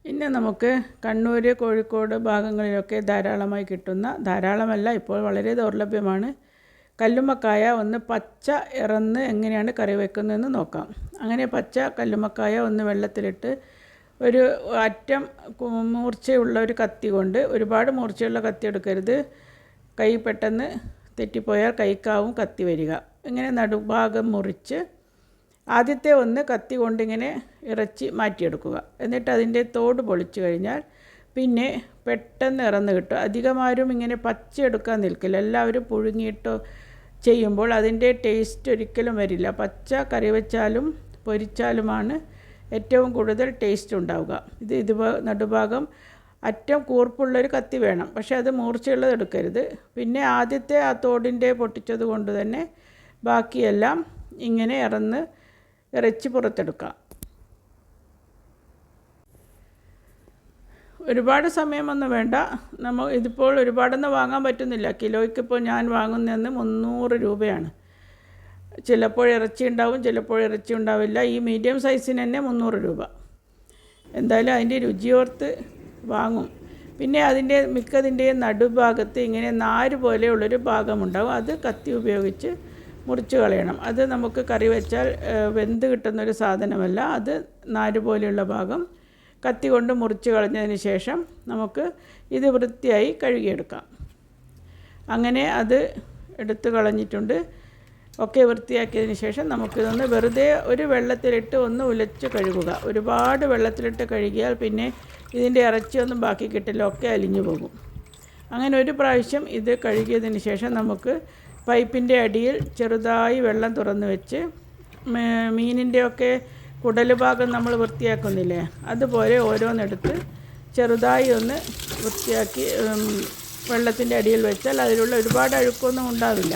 ഇന്ന് നമുക്ക് കണ്ണൂർ, കോഴിക്കോട് ഭാഗങ്ങളിലൊക്കെ ധാരാളമായി കിട്ടുന്ന, ധാരാളമല്ല ഇപ്പോൾ വളരെ ദൗർലഭ്യമാണ്, കല്ലുമ്മക്കായ ഒന്ന് പച്ച ഇറന്ന് എങ്ങനെയാണ് കറി വെക്കുന്നതെന്ന് നോക്കാം. അങ്ങനെ പച്ച കല്ലുമ്മക്കായ ഒന്ന് വെള്ളത്തിലിട്ട് ഒരു അറ്റം മൂർച്ചയുള്ള ഒരു കത്തി കൊണ്ട്, ഒരുപാട് മൂർച്ചയുള്ള കത്തി എടുക്കരുത്, കൈ പെട്ടെന്ന് തെറ്റിപ്പോയാൽ കൈക്കാവും കത്തി വരിക. ഇങ്ങനെ നടുഭാഗം മുറിച്ച് ആദ്യത്തെ ഒന്ന് കത്തി കൊണ്ടിങ്ങനെ ഇറച്ചി മാറ്റിയെടുക്കുക. എന്നിട്ട് അതിൻ്റെ തോട് പൊളിച്ചു കഴിഞ്ഞാൽ പിന്നെ പെട്ടെന്ന് ഇറന്ന് കിട്ടും. അധികമാരും ഇങ്ങനെ പച്ച എടുക്കാൻ നിൽക്കില്ല, എല്ലാവരും പുഴുങ്ങിയിട്ടോ ചെയ്യുമ്പോൾ അതിൻ്റെ ടേസ്റ്റ് ഒരിക്കലും വരില്ല. പച്ച കറി വെച്ചാലും പൊരിച്ചാലുമാണ് ഏറ്റവും കൂടുതൽ ടേസ്റ്റ് ഉണ്ടാവുക. ഇത് നടുഭാഗം അറ്റം കൂർപ്പുള്ളൊരു കത്തി വേണം, പക്ഷേ അത് മൂർച്ചയുള്ളത് എടുക്കരുത്. പിന്നെ ആദ്യത്തെ ആ തോടിൻ്റെ പൊട്ടിച്ചത് കൊണ്ട് തന്നെ ബാക്കിയെല്ലാം ഇങ്ങനെ ഇറച്ചി പുറത്തെടുക്കാം. ഒരുപാട് സമയമൊന്നും വേണ്ട. ഇതിപ്പോൾ ഒരുപാടൊന്നും വാങ്ങാൻ പറ്റുന്നില്ല. കിലോയ്ക്കിപ്പോൾ ഞാൻ വാങ്ങുന്നതെന്ന് 300 രൂപയാണ്. ചിലപ്പോൾ ഇറച്ചി ഉണ്ടാവും, ചിലപ്പോൾ ഇറച്ചി ഉണ്ടാവില്ല. ഈ മീഡിയം സൈസിന് തന്നെ 300 രൂപ. എന്തായാലും അതിൻ്റെ രുചിയോർത്ത് വാങ്ങും. പിന്നെ മിക്കതിൻ്റെയും നടുഭാഗത്ത് ഇങ്ങനെ നാര് പോലെയുള്ളൊരു ഭാഗമുണ്ടാവും. അത് കത്തി ഉപയോഗിച്ച് മുറിച്ച് കളയണം. അത് നമുക്ക് കറി വെച്ചാൽ വെന്ത് കിട്ടുന്നൊരു സാധനമല്ല. അത് നാര് പോലെയുള്ള ഭാഗം കത്തി കൊണ്ട് മുറിച്ച് കളഞ്ഞതിന് ശേഷം നമുക്ക് ഇത് വൃത്തിയായി കഴുകിയെടുക്കാം. അങ്ങനെ അത് എടുത്ത് കളഞ്ഞിട്ടുണ്ട്. ഒക്കെ വൃത്തിയാക്കിയതിന് ശേഷം നമുക്കിതൊന്ന് വെറുതെ ഒരു വെള്ളത്തിലിട്ട് ഒന്ന് ഉലച്ച് കഴുകുക. ഒരുപാട് വെള്ളത്തിലിട്ട് കഴുകിയാൽ പിന്നെ ഇതിൻ്റെ ഇറച്ചിയൊന്നും ബാക്കി കിട്ടില്ല, ഒക്കെ അലിഞ്ഞു പോകും. അങ്ങനെ ഒരു പ്രാവശ്യം ഇത് കഴുകിയതിന് ശേഷം നമുക്ക് പൈപ്പിൻ്റെ അടിയിൽ ചെറുതായി വെള്ളം തുറന്ന് വെച്ച് മീനിൻ്റെയൊക്കെ കുടൽ ഭാഗം നമ്മൾ വൃത്തിയാക്കുന്നില്ലേ, അതുപോലെ ഓരോന്നെടുത്ത് ചെറുതായി ഒന്ന് വൃത്തിയാക്കി വെള്ളത്തിൻ്റെ അടിയിൽ വെച്ചാൽ അതിലുള്ള ഒരുപാട് അഴുക്കൊന്നും ഉണ്ടാവില്ല.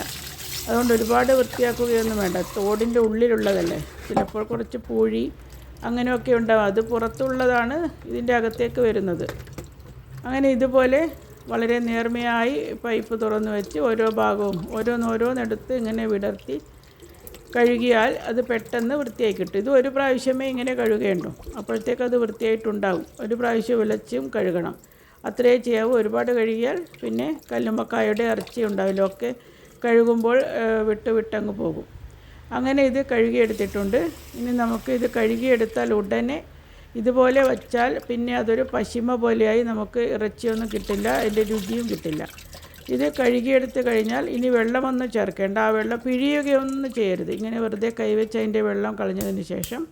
അതുകൊണ്ട് ഒരുപാട് വൃത്തിയാക്കുകയൊന്നും വേണ്ട. തോടിൻ്റെ ഉള്ളിലുള്ളതല്ലേ, ചിലപ്പോൾ കുറച്ച് പൂഴി അങ്ങനെയൊക്കെ ഉണ്ടാവും. അത് പുറത്തുള്ളതാണ് ഇതിൻ്റെ അകത്തേക്ക് വരുന്നത്. അങ്ങനെ ഇതുപോലെ വളരെ നേർമയായി പൈപ്പ് തുറന്ന് വെച്ച് ഓരോ ഭാഗവും ഓരോന്നെടുത്ത് ഇങ്ങനെ വിടർത്തി കഴുകിയാൽ അത് പെട്ടെന്ന് വൃത്തിയായി കിട്ടും. ഇത് ഒരു പ്രാവശ്യമേ ഇങ്ങനെ കഴുകേണ്ടു, അപ്പോഴത്തേക്ക് അത് വൃത്തിയായിട്ടുണ്ടാവും. ഒരു പ്രാവശ്യം വിളച്ചും കഴുകണം, അത്രയേ ചെയ്യാവൂ. ഒരുപാട് കഴുകിയാൽ പിന്നെ കല്ലുമ്മക്കായയുടെ ഇറച്ചി ഉണ്ടാവില്ല, ഒക്കെ കഴുകുമ്പോൾ വിട്ടങ്ങ് പോകും. അങ്ങനെ ഇത് കഴുകിയെടുത്തിട്ടുണ്ട്. ഇനി നമുക്ക് ഇത് കഴുകിയെടുത്താൽ ഉടനെ ഇതുപോലെ വച്ചാൽ പിന്നെ അതൊരു പശിമ പോലെയായി നമുക്ക് ഇറച്ചിയൊന്നും കിട്ടില്ല, അതിൻ്റെ രുചിയും കിട്ടില്ല. ഇത് കഴുകിയെടുത്ത് കഴിഞ്ഞാൽ ഇനി വെള്ളമൊന്നും ചേർക്കേണ്ട. ആ വെള്ളം പിഴിയുകയൊന്നും ചെയ്യരുത്. ഇങ്ങനെ വെറുതെ കൈവച്ച് അതിൻ്റെ വെള്ളം കളഞ്ഞതിന് ശേഷം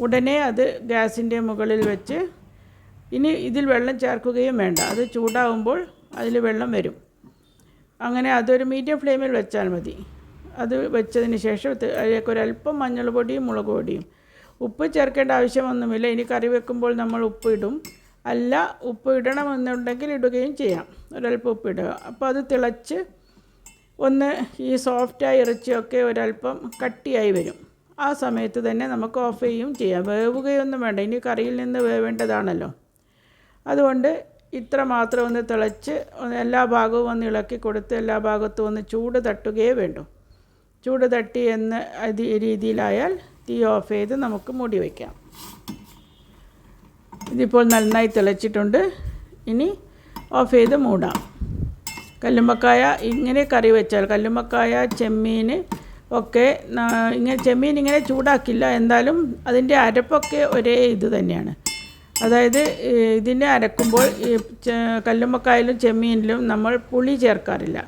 ഉടനെ അത് ഗ്യാസിൻ്റെ മുകളിൽ വെച്ച്, ഇനി ഇതിൽ വെള്ളം ചേർക്കുകയും വേണ്ട. അത് ചൂടാവുമ്പോൾ അതിൽ വെള്ളം വരും. അങ്ങനെ അതൊരു മീഡിയം ഫ്ലെയിമിൽ വെച്ചാൽ മതി. അത് വെച്ചതിന് ശേഷം അതിലേക്ക് ഒരല്പം മഞ്ഞൾ പൊടിയും മുളക് പൊടിയും, ഉപ്പ് ചേർക്കേണ്ട ആവശ്യമൊന്നുമില്ല. ഇനി കറി വെക്കുമ്പോൾ നമ്മൾ ഉപ്പ് ഇടും, അല്ല ഉപ്പ് ഇടണമെന്നുണ്ടെങ്കിൽ ഇടുകയും ചെയ്യാം. ഒരല്പം ഉപ്പ് ഇടുക. അപ്പോൾ അത് തിളച്ച് ഒന്ന് ഈ സോഫ്റ്റായി ഇറച്ചിയൊക്കെ ഒരല്പം കട്ടിയായി വരും. ആ സമയത്ത് തന്നെ നമുക്ക് ഓഫ് ചെയ്യുകയും ചെയ്യാം. വേവുകയൊന്നും വേണ്ട, ഇനി കറിയിൽ നിന്ന് വേവേണ്ടതാണല്ലോ. അതുകൊണ്ട് ഇത്ര മാത്രം ഒന്ന് തിളച്ച് എല്ലാ ഭാഗവും ഒന്ന് ഇളക്കി കൊടുത്ത് എല്ലാ ഭാഗത്തും ഒന്ന് ചൂട് തട്ടുകയേ വേണ്ടൂ. ചൂട് തട്ടി എന്ന് രീതിയിലായാൽ തീ ഓഫ് ചെയ്ത് നമുക്ക് മൂടി വയ്ക്കാം. ഇതിപ്പോൾ നന്നായി തിളച്ചിട്ടുണ്ട്. ഇനി ഓഫ് ചെയ്ത് മൂടാം. കല്ലുമ്മക്കായ ഇങ്ങനെ കറി വെച്ചാൽ, കല്ലുമ്മക്കായ ചെമ്മീൻ ഒക്കെ ചെമ്മീൻ ഇങ്ങനെ ചൂടാക്കില്ല, എന്തായാലും അതിൻ്റെ അരപ്പൊക്കെ ഒരേ ഇത് തന്നെയാണ്. അതായത് ഇതിനെ അരക്കുമ്പോൾ ഈ കല്ലുമ്മക്കായയിലും ചെമ്മീനിലും നമ്മൾ പുളി ചേർക്കാറില്ല.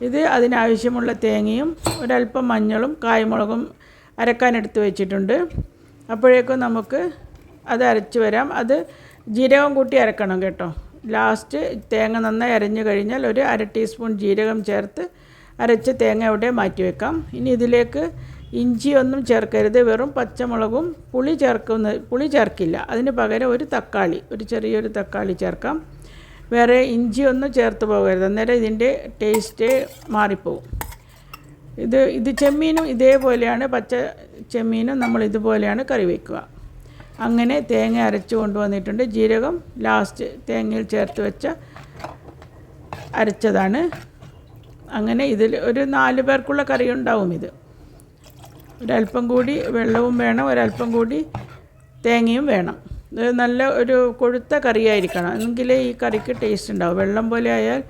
ഇത് അതിനാവശ്യമുള്ള തേങ്ങയും ഒരല്പം മഞ്ഞളും കായ്മുളകും അരക്കാനെടുത്ത് വെച്ചിട്ടുണ്ട്. അപ്പോഴേക്കും നമുക്ക് അത് അരച്ച് വരാം. അത് ജീരകം കൂട്ടി അരക്കണം കേട്ടോ. ലാസ്റ്റ് തേങ്ങ നന്നായി അരഞ്ഞു കഴിഞ്ഞാൽ ഒരു 1/2 ടീസ്പൂൺ ജീരകം ചേർത്ത് അരച്ച് തേങ്ങ അവിടെ മാറ്റി വെക്കാം. ഇനി ഇതിലേക്ക് ഇഞ്ചിയൊന്നും ചേർക്കരുത്, വെറും പച്ചമുളകും പുളി ചേർക്കില്ല. അതിന് പകരം ഒരു ചെറിയൊരു തക്കാളി ചേർക്കാം. വേറെ ഇഞ്ചിയൊന്നും ചേർത്ത് പോകരുത്, അന്നേരം ഇതിൻ്റെ ടേസ്റ്റ് മാറിപ്പോവും. ഇത് ചെമ്മീനും ഇതേപോലെയാണ്, പച്ച ചെമ്മീനും നമ്മൾ ഇതുപോലെയാണ് കറി വയ്ക്കുക. അങ്ങനെ തേങ്ങ അരച്ച് കൊണ്ടുവന്നിട്ടുണ്ട്. ജീരകം ലാസ്റ്റ് തേങ്ങയിൽ ചേർത്ത് വെച്ച അരച്ചതാണ്. അങ്ങനെ ഇതിൽ ഒരു 4 പേർക്കുള്ള കറി ഉണ്ടാവും. ഇത് ഒരല്പം കൂടി വെള്ളവും വേണം, ഒരല്പം കൂടി തേങ്ങയും വേണം. ഇത് നല്ല ഒരു കൊഴുത്ത കറിയായിരിക്കണം, എങ്കിലേ ഈ കറിക്ക് ടേസ്റ്റ് ഉണ്ടാവും. വെള്ളം പോലെ ആയാൽ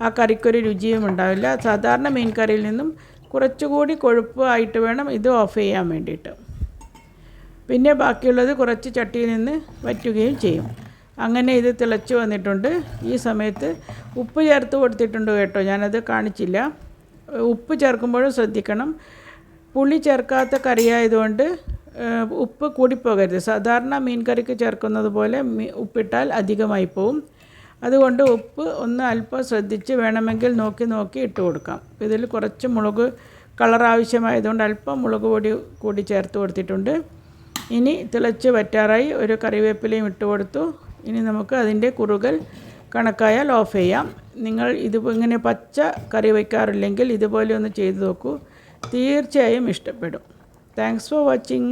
ആ കറിക്കൊരു രുചിയും ഉണ്ടാവില്ല. സാധാരണ മീൻ കറിയിൽ നിന്നും കുറച്ചുകൂടി കൊഴുപ്പ് ആയിട്ട് വേണം ഇത് ഓഫ് ചെയ്യാൻ വേണ്ടിയിട്ട്. പിന്നെ ബാക്കിയുള്ളത് കുറച്ച് ചട്ടിയിൽ നിന്ന് വറ്റുകയും ചെയ്യും. അങ്ങനെ ഇത് തിളച്ച് വന്നിട്ടുണ്ട്. ഈ സമയത്ത് ഉപ്പ് ചേർത്ത് കൊടുത്തിട്ടുണ്ട് കേട്ടോ, ഞാനത് കാണിച്ചില്ല. ഉപ്പ് ചേർക്കുമ്പോഴും ശ്രദ്ധിക്കണം. പുളി ചേർക്കാത്ത കറിയായതുകൊണ്ട് ഉപ്പ് കൂടിപ്പോകരുത്. സാധാരണ മീൻ കറിക്ക് ചേർക്കുന്നത് പോലെ ഉപ്പിട്ടാൽ അധികമായി പോവും. അതുകൊണ്ട് ഉപ്പ് ഒന്ന് അല്പം ശ്രദ്ധിച്ച് വേണമെങ്കിൽ നോക്കി ഇട്ട് കൊടുക്കാം. ഇതിൽ കുറച്ച് മുളക് കളർ ആവശ്യമായതുകൊണ്ട് അല്പം മുളക് പൊടി കൂടി ചേർത്ത് കൊടുത്തിട്ടുണ്ട്. ഇനി തിളച്ച് വറ്റാറായി. ഒരു കറിവേപ്പിലയും ഇട്ട് കൊടുത്തു. ഇനി നമുക്ക് അതിൻ്റെ കുറുകൽ കണക്കായാൽ ഓഫ് ചെയ്യാം. നിങ്ങൾ ഇങ്ങനെ പച്ച കറി വയ്ക്കാറില്ലെങ്കിൽ ഇതുപോലെ ഒന്ന് ചെയ്ത് നോക്കൂ, തീർച്ചയായും ഇഷ്ടപ്പെടും. Thanks for watching.